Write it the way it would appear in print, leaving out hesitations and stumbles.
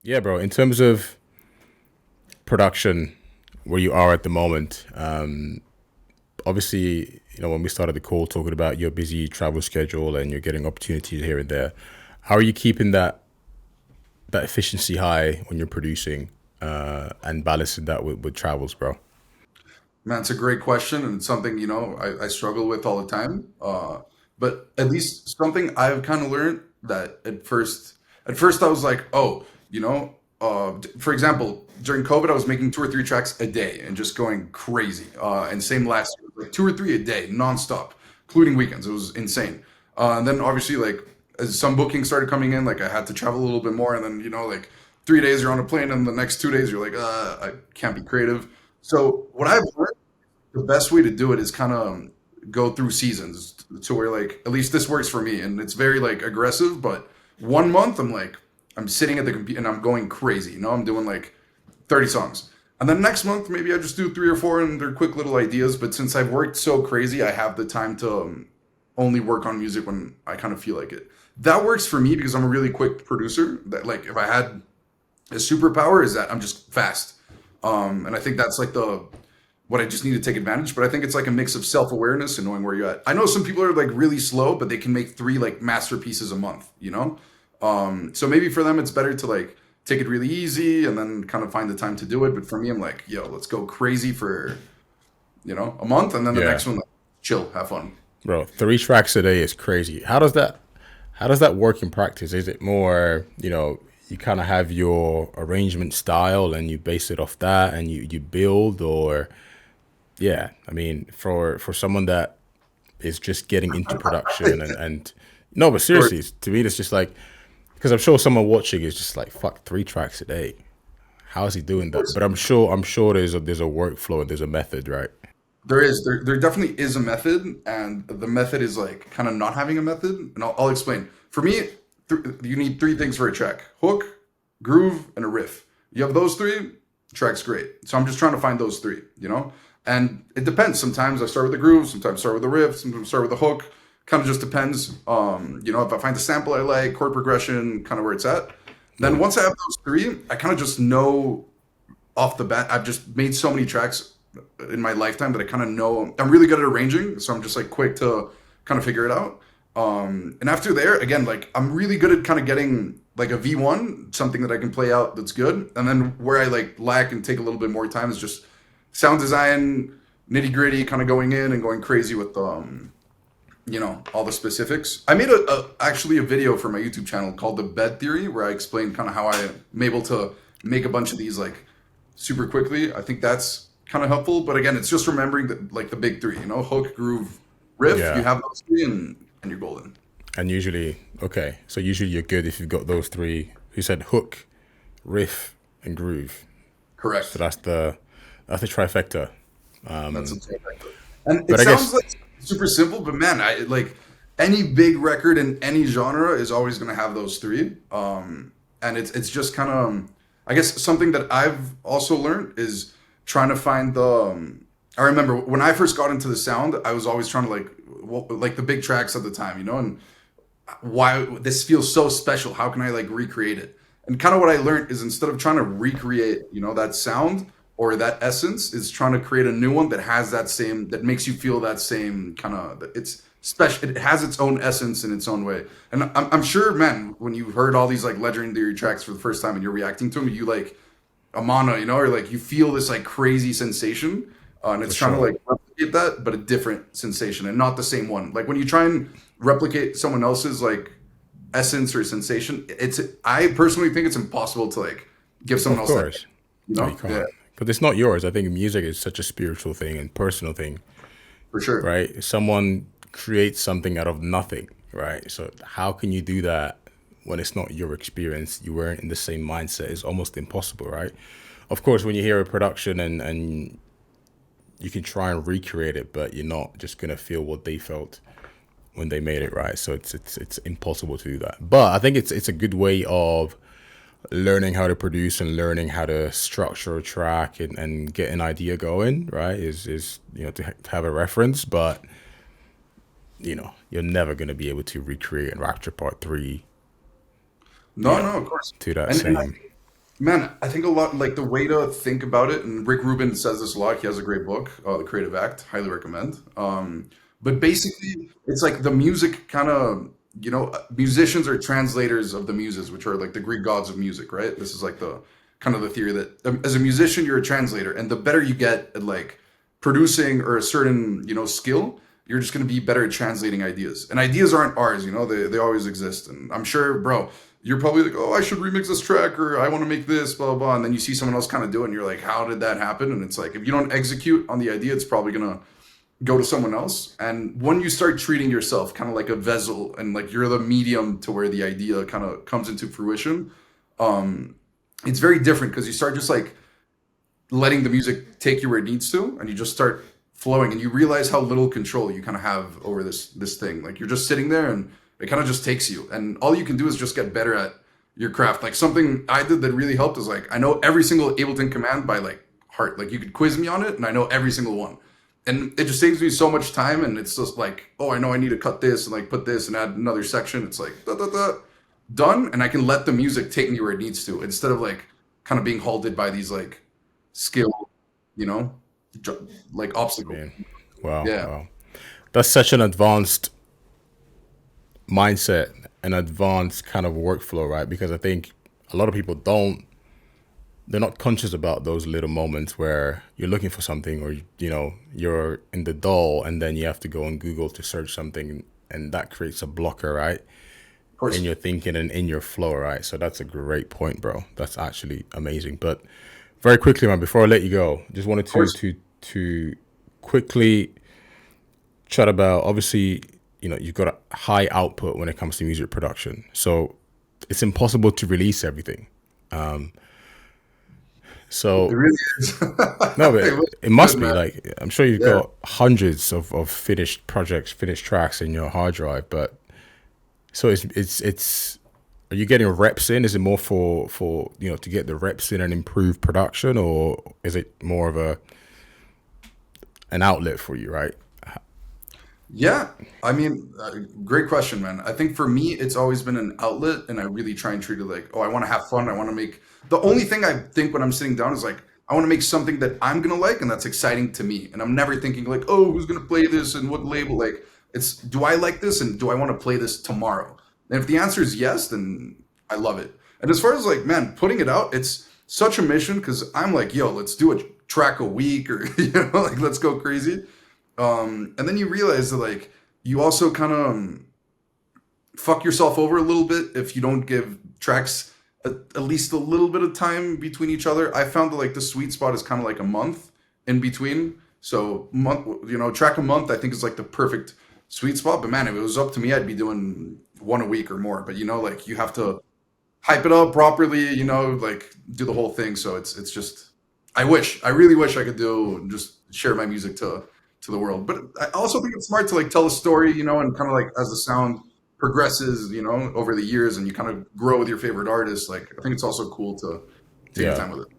Yeah, bro. In terms of production, where you are at the moment, obviously, when we started the call talking about your busy travel schedule and you're getting opportunities here and there, how are you keeping that efficiency high when you're producing and balancing that with travels, bro? Man, it's a great question, and it's something I struggle with all the time. But at least something I've kind of learned that at first I was like, oh, for example, during COVID, I was making two or three tracks a day and just going crazy. And same last year, like two or three a day, nonstop, including weekends. It was insane. And then obviously, like as some bookings started coming in, like I had to travel a little bit more, and then like 3 days you're on a plane, and the next 2 days you're like, I can't be creative. So what I've learned, the best way to do it is kind of go through seasons to where like at least this works for me, and it's very like aggressive. But 1 month I'm sitting at the computer and I'm going crazy. I'm doing like 30 songs. And then next month maybe I just do three or four and they're quick little ideas. But since I've worked so crazy, I have the time to only work on music when I kind of feel like it. That works for me because I'm a really quick producer. That like if I had a superpower is that I'm just fast. And I think that's like the what I just need to take advantage. But I think it's like a mix of self awareness and knowing where you're at. I know some people are like really slow, but they can make three like masterpieces a month. So maybe for them it's better to like take it really easy and then kind of find the time to do it. But for me, I'm like, yo, let's go crazy for a month, and then the Yeah, next one, like, chill, have fun. bro. 3 tracks a day is crazy. How does that work in practice? Is it more, you kind of have your arrangement style and you base it off that and you build, or yeah, I mean, for someone that is just getting into production and no, but Or seriously, to me, it's just like, because I'm sure someone watching is just like, fuck, 3 tracks a day. How is he doing that? But I'm sure there's a workflow and there's a method, right? there definitely is a method, and the method is like kind of not having a method, and I'll explain. For me, you need three things for a track: hook, groove, and a riff. You have those three, track's great. So I'm just trying to find those three. And it depends. Sometimes I start with the groove, sometimes I start with the riff, sometimes I start with the hook. Kind of just depends. If I find the sample I like, chord progression, kind of where it's at. Then Yeah. once I have those three, I kind of just know off the bat. I've just made so many tracks in my lifetime that I kind of know I'm really good at arranging, so I'm just like quick to kind of figure it out. And after there, again, like I'm really good at kind of getting like a V1, something that I can play out that's good. And then where I like lack and take a little bit more time is just sound design, nitty gritty, kind of going in and going crazy with all the specifics. I made actually a video for my YouTube channel called The Bed Theory, where I explained kind of how I'm able to make a bunch of these like super quickly. I think that's kind of helpful. But again, it's just remembering that like the big three, hook, groove, riff. You Yeah. have those three, and you're golden. And usually, okay, so usually you're good if you've got those three. You said hook, riff, and groove. So Correct. that's the trifecta. That's a perfect. And it But I sounds guess, like super simple, but man, I like any big record in any genre is always going to have those three. And it's just kind of, I guess something that I've also learned is trying to find the. I remember when I first got into the sound, I was always trying to like the big tracks at the time, and why this feels so special. How can I like recreate it? And kind of what I learned is instead of trying to recreate, that sound or that essence, is trying to create a new one that has that makes you feel that same kind of. It's special. It has its own essence in its own way. And I'm sure, man, when you heard all these like legendary tracks for the first time and you're reacting to them, you like Amana, or like you feel this like crazy sensation, and for it's trying to sure. like replicate that, but a different sensation and not the same one. Like when you try and replicate someone else's like essence or sensation, I personally think it's impossible to like give someone Of else that. course. No, you Yeah, can't. Because it's not yours. I think music is such a spiritual thing and personal thing, for sure. right? Someone creates something out of nothing, right? So how can you do that when it's not your experience? You weren't in the same mindset. It's almost impossible, right? Of course, when you hear a production and you can try and recreate it, but you're not just gonna feel what they felt when they made it, right? So it's impossible to do that. But I think it's a good way of learning how to produce and learning how to structure a track and get an idea going, right? Is to have a reference, but you're never gonna be able to recreate and Rapture Part 3, No, no, of course. to that And same. Man, I think a lot like the way to think about it, and Rick Rubin says this a lot. He has a great book, The Creative Act, highly recommend. But basically, it's like the music kind of, musicians are translators of the muses, which are like the Greek gods of music, right? This is like the kind of the theory that as a musician, you're a translator, and the better you get at like producing or a certain, skill, you're just going to be better at translating ideas. And ideas aren't ours, they always exist. And I'm sure, bro, you're probably like, oh, I should remix this track or I want to make this, blah, blah, blah. And then you see someone else kind of do it and you're like, how did that happen? And it's like, if you don't execute on the idea, it's probably going to go to someone else. And when you start treating yourself kind of like a vessel and like you're the medium to where the idea kind of comes into fruition, um, it's very different because you start just like letting the music take you where it needs to and you just start flowing and you realize how little control you kind of have over this thing. Like you're just sitting there and it kind of just takes you and all you can do is just get better at your craft. Like something I did that really helped is like I know every single Ableton command by like heart. Like you could quiz me on it and I know every single one. And it just saves me so much time and it's just like, oh, I know I need to cut this and like put this and add another section. It's like da, da, da, done and I can let the music take me where it needs to instead of like kind of being halted by these like skill, you know, like obstacles. Man, wow, Yeah, wow. That's such an advanced mindset, an advanced kind of workflow, right? Because I think a lot of people don't, they're not conscious about those little moments where you're looking for something or, you're in the doll and then you have to go on Google to search something and that creates a blocker, right? of In course. your thinking and in your flow, right? So that's a great point, bro. That's actually amazing. But very quickly, man, before I let you go, just wanted Of to course. to quickly chat about obviously, you've got a high output when it comes to music production. So it's impossible to release everything. It So really is. no, It but was it good, must be man. like I'm sure you've Yeah. got hundreds of finished projects, finished tracks in your hard drive, but so it's are you getting reps in? Is it more for to get the reps in and improve production, or is it more of a an outlet for you, right? Yeah. I mean, great question, man. I think for me, it's always been an outlet, and I really try and treat it like, oh, I want to have fun. I want to make the only thing I think when I'm sitting down is like, I want to make something that I'm gonna like and that's exciting to me. And I'm never thinking like, oh, who's gonna play this and what label? Like, it's do I like this and do I want to play this tomorrow? And if the answer is yes, then I love it. And as far as like, man, putting it out, it's such a mission because I'm like, yo, let's do a track a week or like let's go crazy. And then you realize that like you also kind of fuck yourself over a little bit if you don't give tracks at least a little bit of time between each other. I found that like the sweet spot is kind of like a month in between. So month, track a month I think is like the perfect sweet spot. But man, if it was up to me, I'd be doing one a week or more. But like you have to hype it up properly, like do the whole thing. So it's just I really wish I could do just share my music to the world. But I also think it's smart to like tell a story, and kind of like as the sound progresses, over the years and you kind of grow with your favorite artists. Like I think it's also cool to take your Yeah, time with it.